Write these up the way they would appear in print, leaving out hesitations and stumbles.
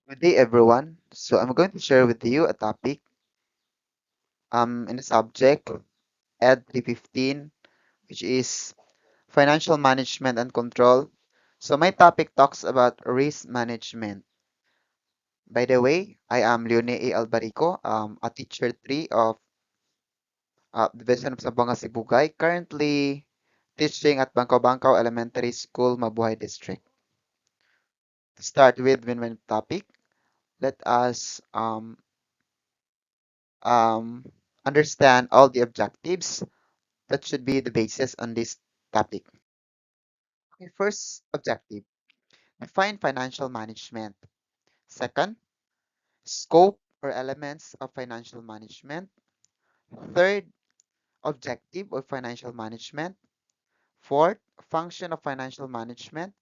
Good day, everyone. So I'm going to share with you a topic in the subject Ed 315, which is financial management and control. So my topic talks about risk management. By the way, I am Leone A. Albarico, a teacher 3 of Division of Zamboanga Sibugay, currently teaching at Bangkaw Elementary School, Mabuhay District. To start with, when topic, let us um, understand all the objectives that should be the basis on this topic. Okay, first objective, define financial management. Second, scope or elements of financial management. Third, objective of financial management. Fourth, function of financial management.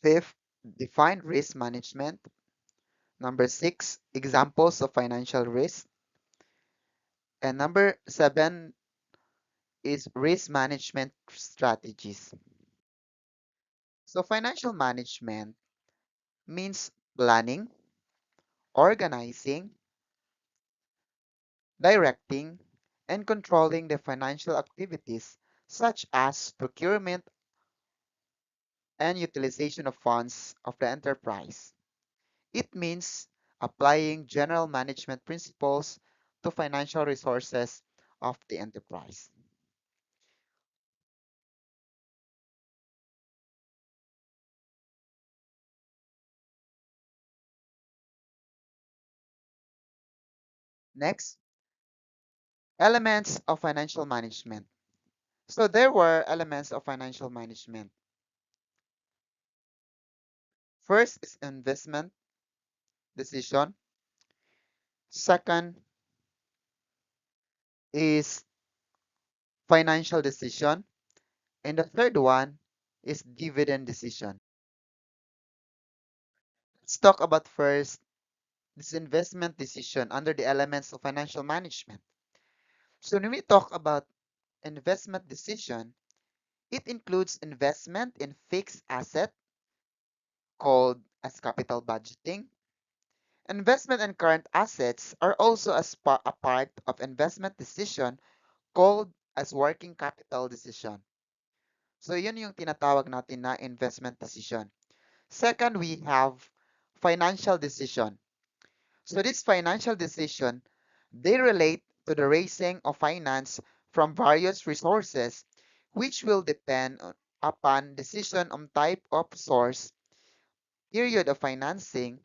Fifth, define risk management. Number six, examples of financial risk. And number seven is risk management strategies. So financial management means planning, organizing, directing, and controlling the financial activities such as procurement and utilization of funds of the enterprise. It means applying general management principles to financial resources of the enterprise. Next, elements of financial management. So there were elements of financial management. First is investment decision. Second is financial decision. And the third one is dividend decision. Let's talk about first this investment decision under the elements of financial management. So when we talk about investment decision, it includes investment in fixed asset called as capital budgeting. Investment in current assets are also a part of investment decision called as working capital decision. So yun yung tinatawag natin na investment decision. Second, we have financial decision. So this financial decision, they relate to the raising of finance from various resources, which will depend upon decision on type of source, period of financing,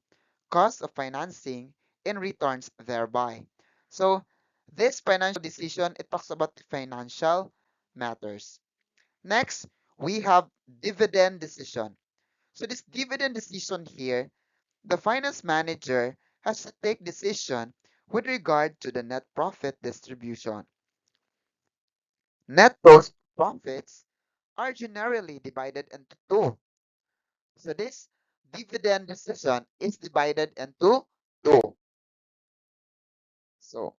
cost of financing, and returns thereby. So this financial decision, it talks about the financial matters. Next, we have dividend decision. So this dividend decision here, the finance manager has to take decision with regard to the net profit distribution. Net profits are generally divided into two. So this dividend decision is divided into two. So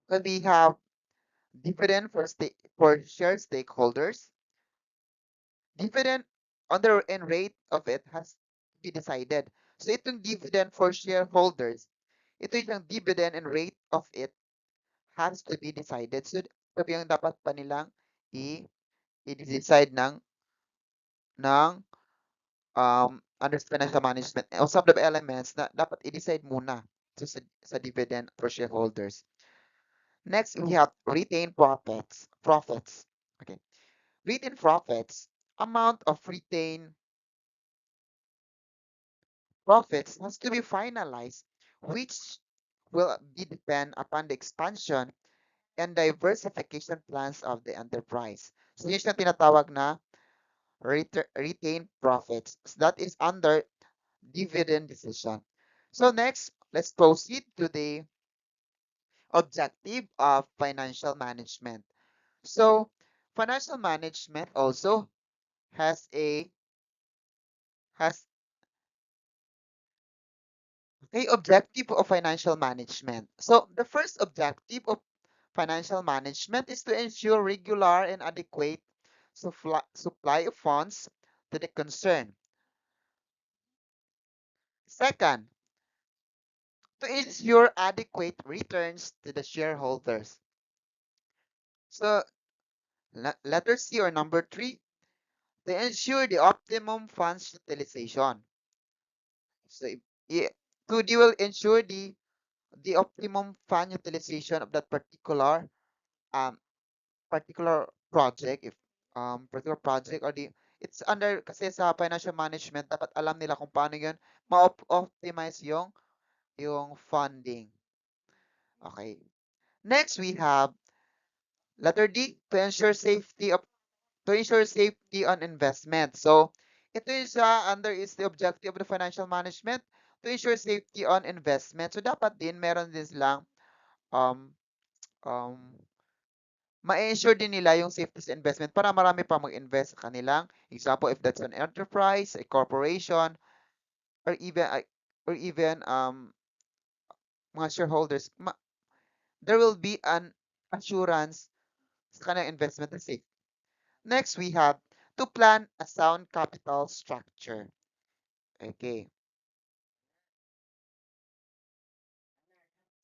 when we have dividend for share stakeholders, dividend on the end rate of it has to be decided. So itong dividend for shareholders, ito yung dividend and rate of it has to be decided. So, sabi yung dapat pa nilang i- i-decide ng under financial management o some of the elements na dapat i-decide muna sa dividend for shareholders. Next, we have retained profits. Profits. Okay. Retained profits, amount of retained profits has to be finalized, which will be depend upon the expansion and diversification plans of the enterprise. So, yun yung tinatawag na retained profits. So that is under dividend decision. So next, let's proceed to the objective of financial management. So financial management also has has a objective of financial management. So the first objective of financial management is to ensure regular and adequate supply of funds to the concern. Second, to ensure adequate returns to the shareholders. So, letter C or number 3, to ensure the optimum funds utilization. So, you will ensure the optimum fund utilization of that um particular project, if particular project, or it's under kasi sa financial management, dapat alam nila kung paano yun ma-optimize yung funding. Okay. Next, we have letter D, to ensure safety on investment. So, ito yung under is the objective of the financial management to ensure safety on investment. So, dapat din meron din silang um, um, ma-ensure din nila yung safety sa investment para marami pa mag-invest sa kanilang. Example, if that's an enterprise, a corporation, or even mga shareholders, there will be an assurance sa kanilang investment na safe. Next, we have to plan a sound capital structure. Okay.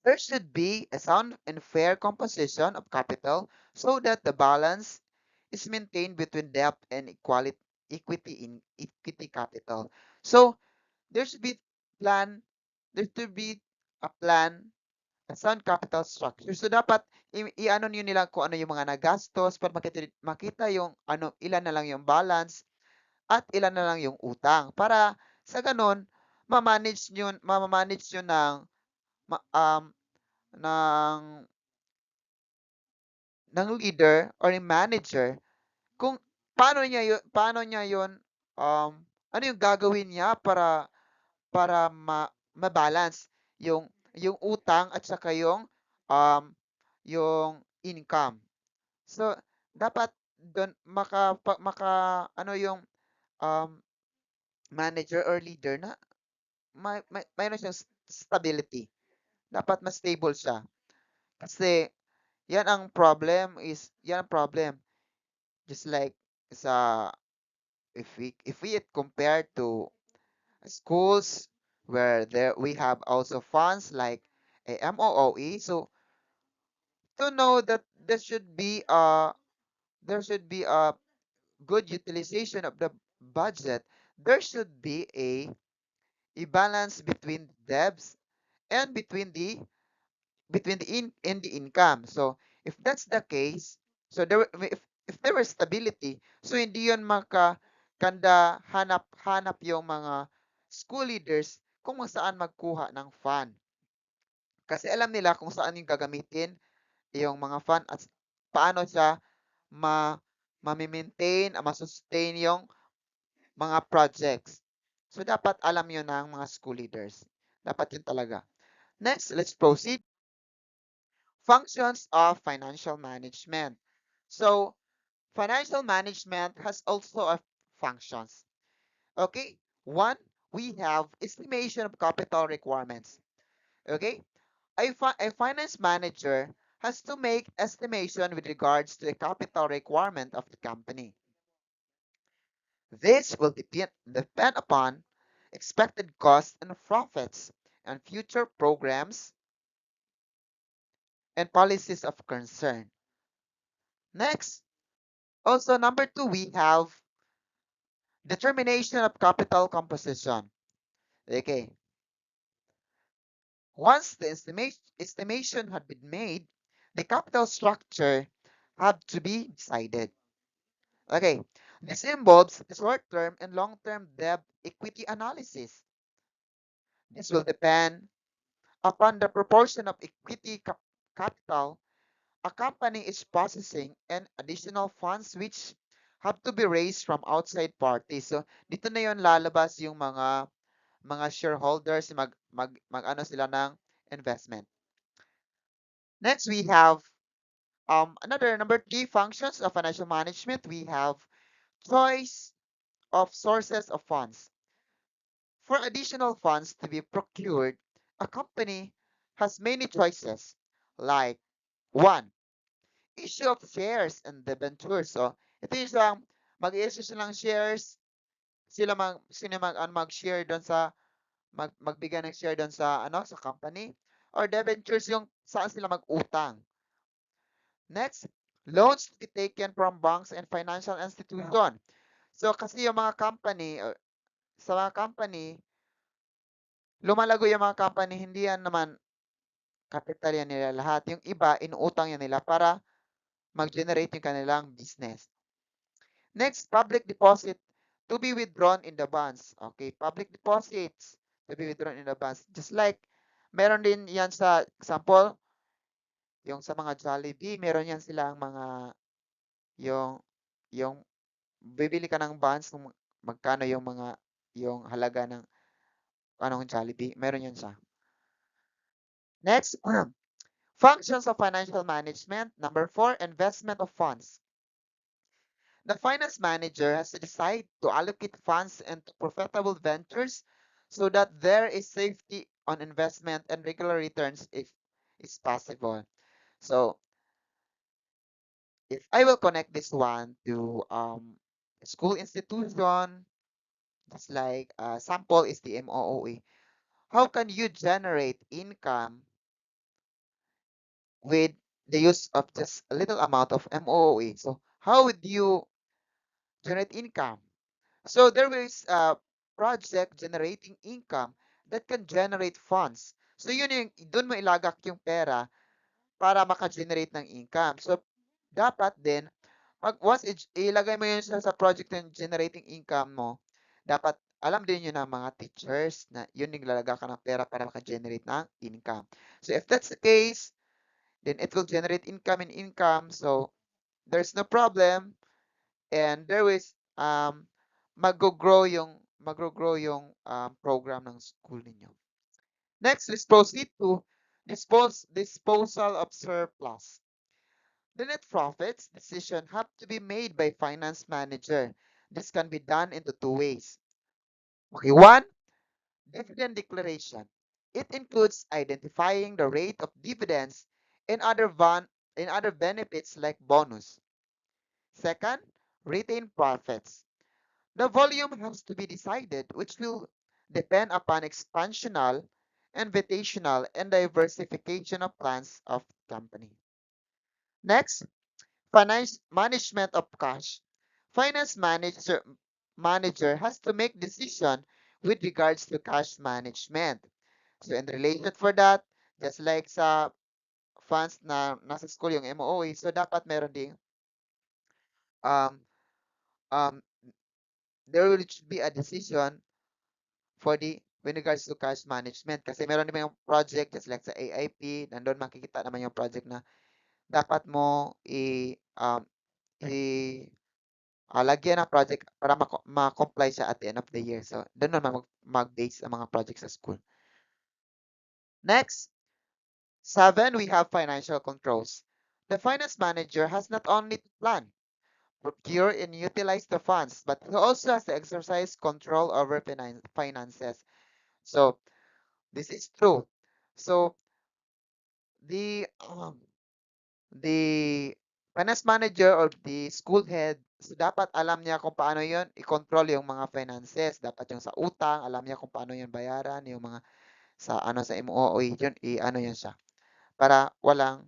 There should be a sound and fair composition of capital so that the balance is maintained between debt and equity capital. So there should be plan, there should be a plan, a sound capital structure. So dapat i-ano niyo nila kung ano yung mga nagastos para makita yung ilan na lang yung balance at ilan na lang yung utang para sa ganun ma-manage nyo ma- um ng leader or yung manager kung paano niya yun um ano yung gagawin niya para ma-balance yung utang at saka yung income. So dapat doon ano yung um manager or leader na mayroon siyang stability. Dapat mas stable siya. Kasi yan ang problem. Just like sa if we compare to schools where there we have also funds like a MOOE. So to know that there should be a good utilization of the budget, there should be a balance between debts and between the income. So if that's the case, so if there was stability, so hindi yun kanda hanap yung mga school leaders kung saan magkuha ng fund. Kasi alam nila kung saan yung gagamitin yung mga fund at paano siya ma ma-maintain, ma-sustain yung mga projects. So dapat alam yun ng mga school leaders. Dapat yun talaga. Next, let's proceed. Functions of financial management. So, financial management has also a functions. Okay, one, we have estimation of capital requirements. Okay, a finance manager has to make estimation with regards to the capital requirement of the company. This will depend upon expected costs and profits and future programs and policies of concern. Next, also number 2, we have determination of capital composition. Okay. Once the estimation had been made, the capital structure had to be decided. Okay. This involves short-term and long-term debt equity analysis. This will depend upon the proportion of equity capital a company is possessing and additional funds which have to be raised from outside parties. So, dito na yon lalabas yung mga shareholders mag ano sila ng investment. Next, we have another number 3 functions of financial management. We have choice of sources of funds. For additional funds to be procured, a company has many choices like one, issue of shares and debentures. So, ito yung isang mag-issue silang shares, sino mag-share doon sa magbigay ng share doon sa sa company, or debentures yung saan sila mag-utang. Next, loans to be taken from banks and financial institution. So kasi yung mga company, sa mga company, lumalago yung mga company, hindi yan naman capital yan nila lahat. Yung iba, inuutang yan nila para mag-generate yung kanilang business. Next, public deposit to be withdrawn in the bonds. Okay, public deposits to be withdrawn in the bonds. Just like, meron din yan sa example, yung sa mga Jollibee, meron yan silang mga, yung bibili ka ng bonds kung magkano yung halaga ng anong Jollibee, meron yan siya. Next, functions of financial management. Number 4, investment of funds. The finance manager has to decide to allocate funds into profitable ventures so that there is safety on investment and regular returns if it's possible. So, if I will connect this one to school institution, just like sample is the MOOE. How can you generate income with the use of just a little amount of MOOE? So, how would you generate income? So there is a project generating income that can generate funds. So yun yung doon mo ilagak yung pera para maka-generate ng income. So dapat din once ilagay mo yun sa project ng generating income mo, dapat alam din yun ng mga teachers na yun yung lalagak ka ng pera para maka-generate ng income. So if that's the case, then it will generate income and income. So there's no problem, and there is mag-grow yung program ng school ninyo. Next, let's proceed to disposal of surplus. The net profits decision have to be made by finance manager. This can be done into two ways. Okay, one, dividend declaration. It includes identifying the rate of dividends and other benefits like bonus. Second, retained profits. The volume has to be decided, which will depend upon expansional, invitational, and diversification of plans of company. Next, finance management of cash. Finance manager has to make decision with regards to cash management. So in relation for that, just like sa funds na nasa school yung MOE, so dapat meron ding um, um, there will be a decision for the with regards to cash management. Kasi meron naman yung project, just like sa AIP, nandun makikita naman yung project na dapat mo lagyan ng project para ma-comply siya at the end of the year. So, doon naman mag-base ang mga projects sa school. Next, 7, we have financial controls. The finance manager has not only to plan, procure, and utilize the funds, but he also has to exercise control over finances. So, this is true. So, the the finance manager or the school head, so dapat alam niya kung paano yon i-control yung mga finances. Dapat yung sa utang, alam niya kung paano yon bayaran, yung mga sa MOOE, yun, i-ano yan siya. Para walang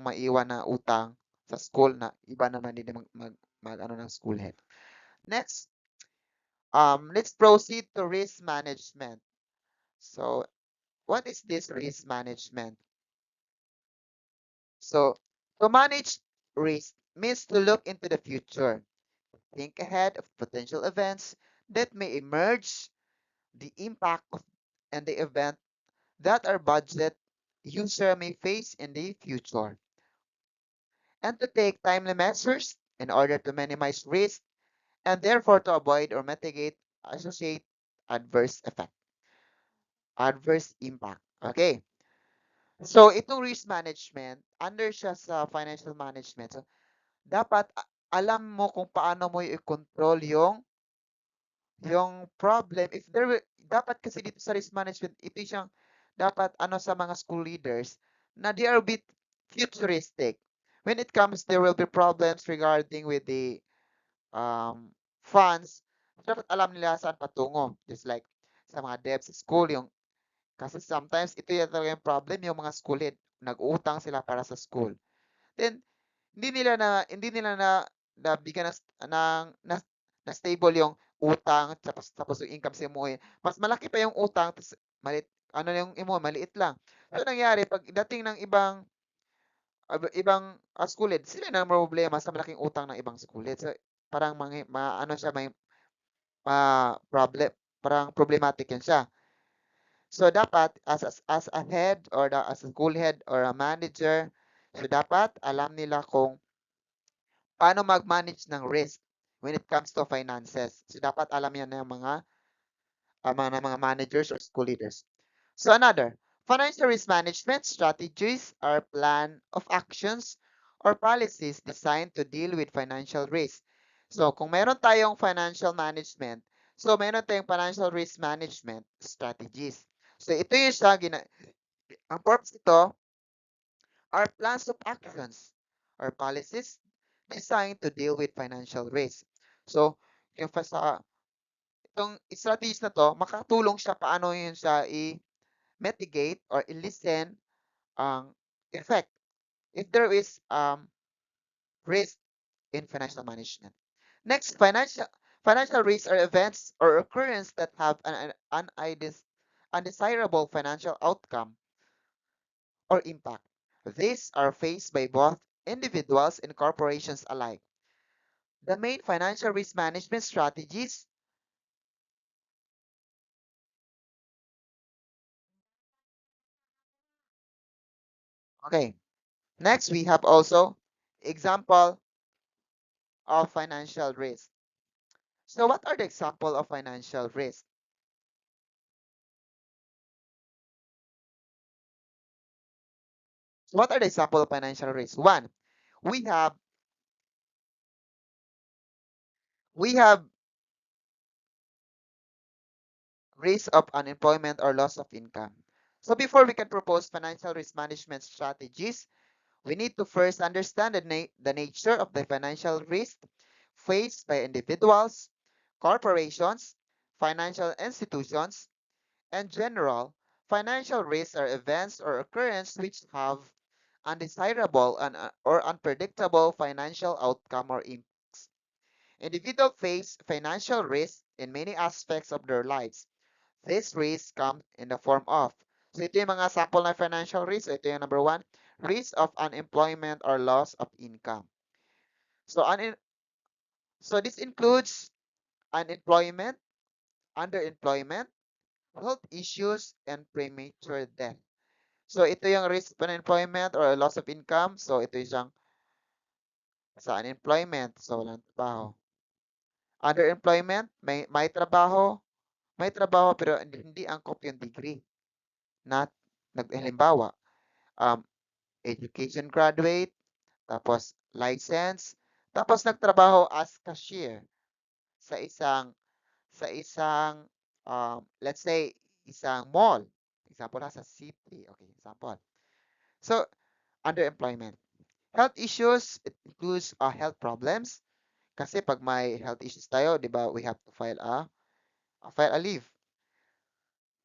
maiwan na utang sa school na iba naman din mag ng school head. Next, let's proceed to risk management. So, what is this risk management? So, to manage risk means to look into the future, think ahead of potential events that may emerge, the impact of and the event that our budget user may face in the future, and to take timely measures in order to minimize risk and therefore to avoid or mitigate associate adverse effect, adverse impact. Okay. So, itong risk management, under siya sa financial management. So, dapat alam mo kung paano mo i-control yung problem. If there will, dapat kasi dito sa risk management, ito siyang dapat sa mga school leaders na they are a bit futuristic. when it comes, there will be problems regarding with the um, funds. Dapat alam nila saan patungo. Just like sa mga devs sa school, yung kasi sometimes ito yung talaga yung problem, yung mga school head, nag-uutang sila para sa school. Then hindi nila na nabigyan na stable yung utang tapos yung income sa mo mas malaki pa yung utang tapos maliit ano yung imo maliit lang. So nangyari pag dating ng ibang schooled, sila na problema sa malaking utang ng ibang schooled. So parang ano siya may problem parang problematic yan siya. So dapat as a head or as a school head or a manager, so dapat alam nila kung paano mag-manage ng risk when it comes to finances. So, dapat alam yan ng mga managers or school leaders. So, another, financial risk management strategies are plan of actions or policies designed to deal with financial risk. So, kung meron tayong financial management, so meron tayong financial risk management strategies. So, ito yung siya, ang purpose ito are plans of actions or policies designed to deal with financial risk. So, yung sa itong strategies na to, makatulong siya paano yun siya i-mitigate or i-lessen ang effect if there is risk in financial management. Next, financial risks are events or occurrence that have an undesirable financial outcome or impact. These are faced by both individuals and corporations alike. The main financial risk management strategies. Okay. Next, we have also example of financial risk. So what are the example of financial risk? So what are the example of financial risk? One, we have we have risk of unemployment or loss of income. So before we can propose financial risk management strategies, we need to first understand the nature of the financial risk faced by individuals, corporations, financial institutions, and general. Financial risks are events or occurrences which have undesirable or unpredictable financial outcome or impacts. Individuals face financial risk in many aspects of their lives. These risks come in the form of, so ito yung mga sample na financial risk. So ito yung number one, risk of unemployment or loss of income. So, so this includes unemployment, underemployment, health issues, and premature death. So ito yung risk of unemployment or loss of income. So ito yung sa unemployment. So walang trabaho. Underemployment, may trabaho pero hindi angkop yung degree. Not, halimbawa, um, education graduate, tapos license, tapos nagtrabaho as cashier sa isang let's say isang mall. Example ha sa city. Okay, example. So, underemployment. Health issues, it includes health problems. Kasi pag may health issues tayo, di ba, we have to file a leave.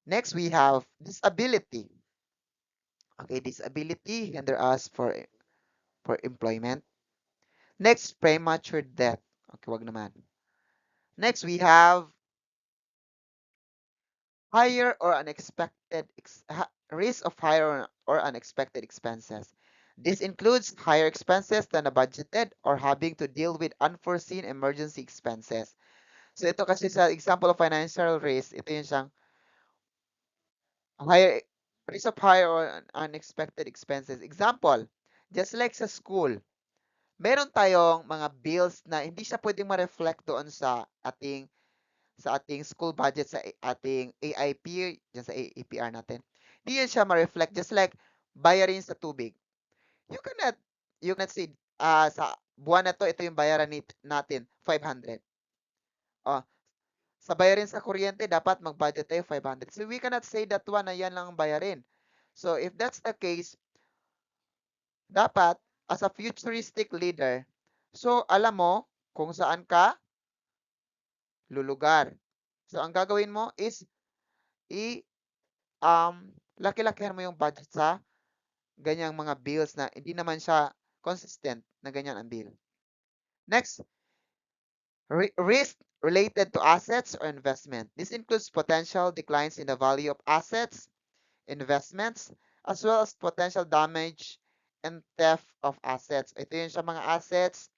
Next, we have disability. Okay, disability hinder us for employment. Next, premature death. Okay, wag naman. Next, we have higher or unexpected risk of higher or unexpected expenses. This includes higher expenses than budgeted or having to deal with unforeseen emergency expenses. So ito kasi sa example of financial risk, ito yung siyang higher risk of higher or unexpected expenses. Example, just like sa school, meron tayong mga bills na hindi siya pwedeng ma-reflect doon sa ating school budget sa ating AIP, dyan sa APR natin. Hindi yan siya ma-reflect just like bayarin sa tubig. You cannot you cannot say sa buwan na to ito yung bayaran natin 500. Oh, sa bayarin sa kuryente dapat mag-budget tayo 500. So we cannot say that one na yan lang ang bayarin. So if that's the case, dapat as a futuristic leader. So, alam mo kung saan ka lulugar. So, ang gagawin mo is i laki-lakihan mo yung budget sa ganyang mga bills na hindi naman siya consistent na ganyan ang bill. Next, risk related to assets or investment. This includes potential declines in the value of assets, investments, as well as potential damage and theft of assets. Ito yun sa mga assets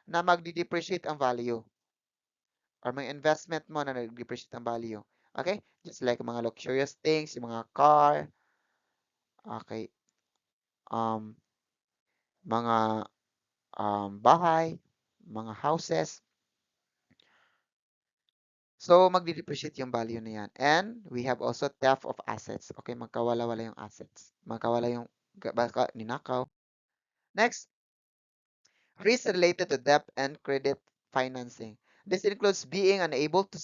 na magdi-depreciate ang value or mga investment mo na nag-depreciate ang value. Okay? Just like mga luxurious things, yung mga car, okay, um, mga bahay, mga houses. So, magdi-depreciate yung value na yan. And we have also theft of assets. Okay, magkawala-wala yung assets. Magkawala yung baka ninakaw. Next, risk related to debt and credit financing. This includes being unable to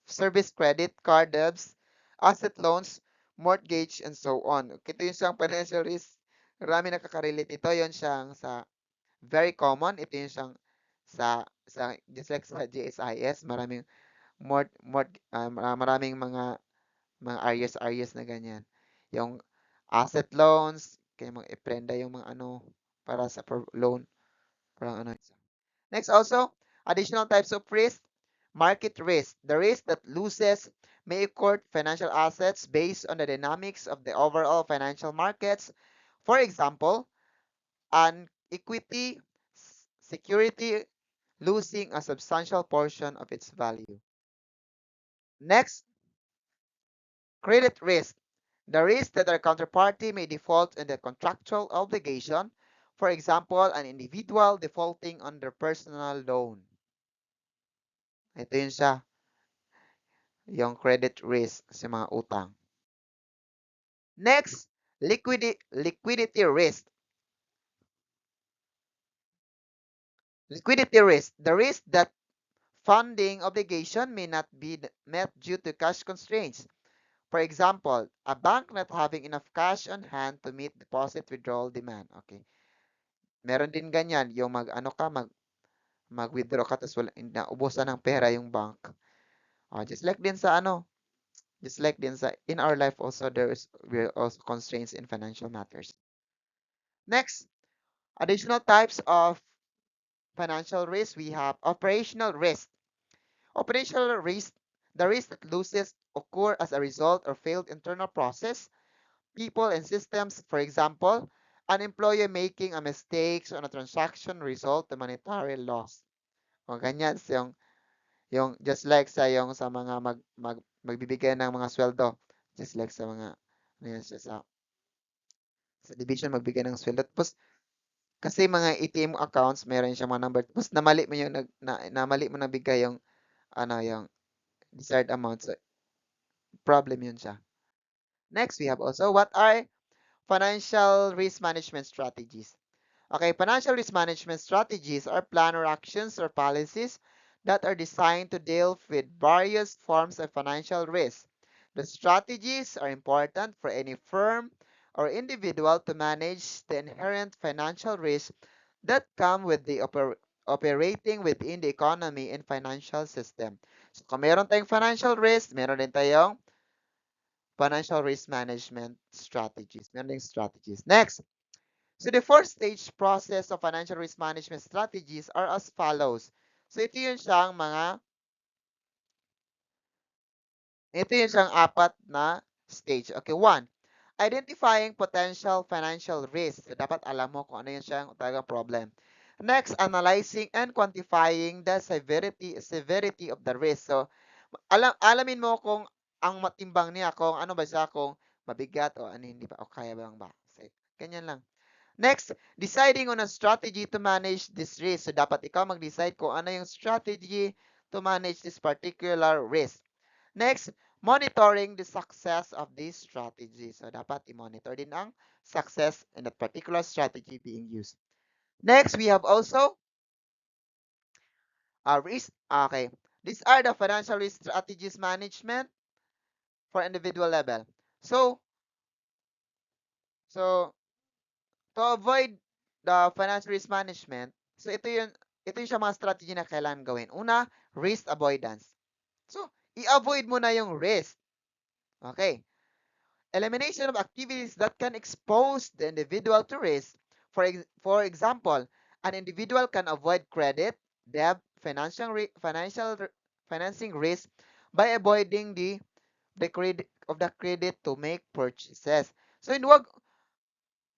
service credit card debts, asset loans, mortgage, and so on. Ito yung siyang financial risk. Marami nakaka-relate ito. Yun siyang sa very common. Ito yung siyang sa just like sa GSIS, maraming mga areas na ganyan. Yung asset loans, kaya mga iprenda yung mga ano para sa loan, parang ano. Next also, additional types of risk, market risk, the risk that loses may occur financial assets based on the dynamics of the overall financial markets. For example, an equity security losing a substantial portion of its value. Next, credit risk, the risk that our counterparty may default in the contractual obligation, for example, an individual defaulting on their personal loan. Ito yun siya, yung credit risk sa mga utang. Next, liquidity risk. Liquidity risk, the risk that funding obligation may not be met due to cash constraints. For example, a bank not having enough cash on hand to meet deposit withdrawal demand. Okay. Meron din ganyan, yung mag-ano ka, mag-withdraw ka tapos wala, naubusan ng pera yung bank. Just like din sa ano, just like din sa in our life also we're also constraints in financial matters. Next, additional types of financial risk, we have operational risk. Operational risk, the risk that losses occur as a result of failed internal process, people and systems. For example, an employee making a mistake on a transaction result to monetary loss. O ganyan yung just like sa yung sa mga magbibigay ng mga sweldo, just like sa mga ano yan siya, sa division magbigay ng sweldo. Tapos kasi mga ATM accounts, meron siya mga number. Tapos namali mo yung namali mo nabigay yung ano yung desired amount. So, problem yun siya. Next, we have also what are financial risk management strategies. Okay, financial risk management strategies are plan or actions or policies that are designed to deal with various forms of financial risk. The strategies are important for any firm or individual to manage the inherent financial risks that come with the operating within the economy and financial system. So, kung meron tayong financial risk, meron din tayong financial risk management strategies. Meron din strategies. Next, so the fourth stage process of financial risk management strategies are as follows. So ito yun siyang apat na stage. Okay, one, identifying potential financial risk. So dapat alam mo kung ano yun siyang talagang problem. Next, analyzing and quantifying the severity of the risk. So alamin mo kung ang matimbang niya, kung ano ba siya, kung mabigat o ano hindi ba, o kaya ba lang ba. So, ganyan lang. Next, deciding on a strategy to manage this risk. So, dapat ikaw mag-decide kung ano yung strategy to manage this particular risk. Next, monitoring the success of this strategy. So, dapat i-monitor din ang success in that particular strategy being used. Next, we have also risk. Okay. These are the financial risk strategies management for individual level. So to avoid the financial risk management, so ito yung siya mga strategy na kailangan gawin. Una, risk avoidance. So, i-avoid mo na yung risk. Okay. Elimination of activities that can expose the individual to risk. For example, an individual can avoid credit, debt, financing risk by avoiding the credit of the credit to make purchases. So,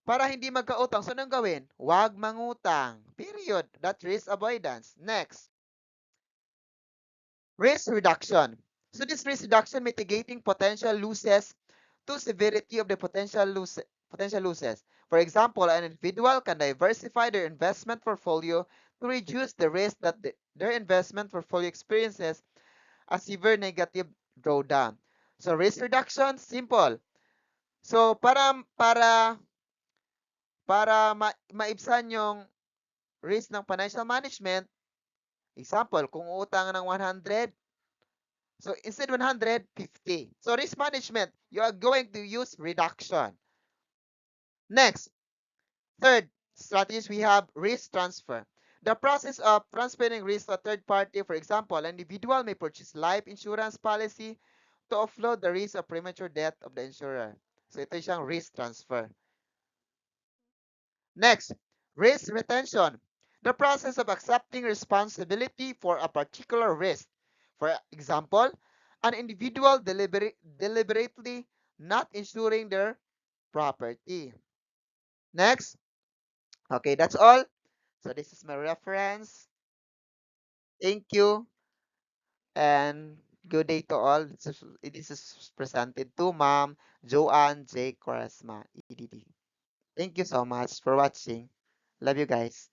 para hindi magkautang, so anong gawin? Huwag mangutang. Period. That's risk avoidance. Next, risk reduction. So this risk reduction mitigating potential losses to severity of the potential losses. For example, an individual can diversify their investment portfolio to reduce the risk that their investment portfolio experiences a severe negative drawdown. So risk reduction, simple. So para maibsan yung risk ng financial management, example, kung utang ng 100, so instead 100, 50. So risk management, you are going to use reduction. Next, third strategies, we have risk transfer. The process of transferring risk to a third party, for example, an individual may purchase life insurance policy to offload the risk of premature death of the insurer. So ito siyang risk transfer. Next, risk retention. The process of accepting responsibility for a particular risk. For example, an individual deliberately not insuring their property. Next, okay, that's all. So this is my reference. Thank you and good day to all. This is presented to Ma'am Joanne J. Quaresma, EDD. Thank you so much for watching. Love you guys.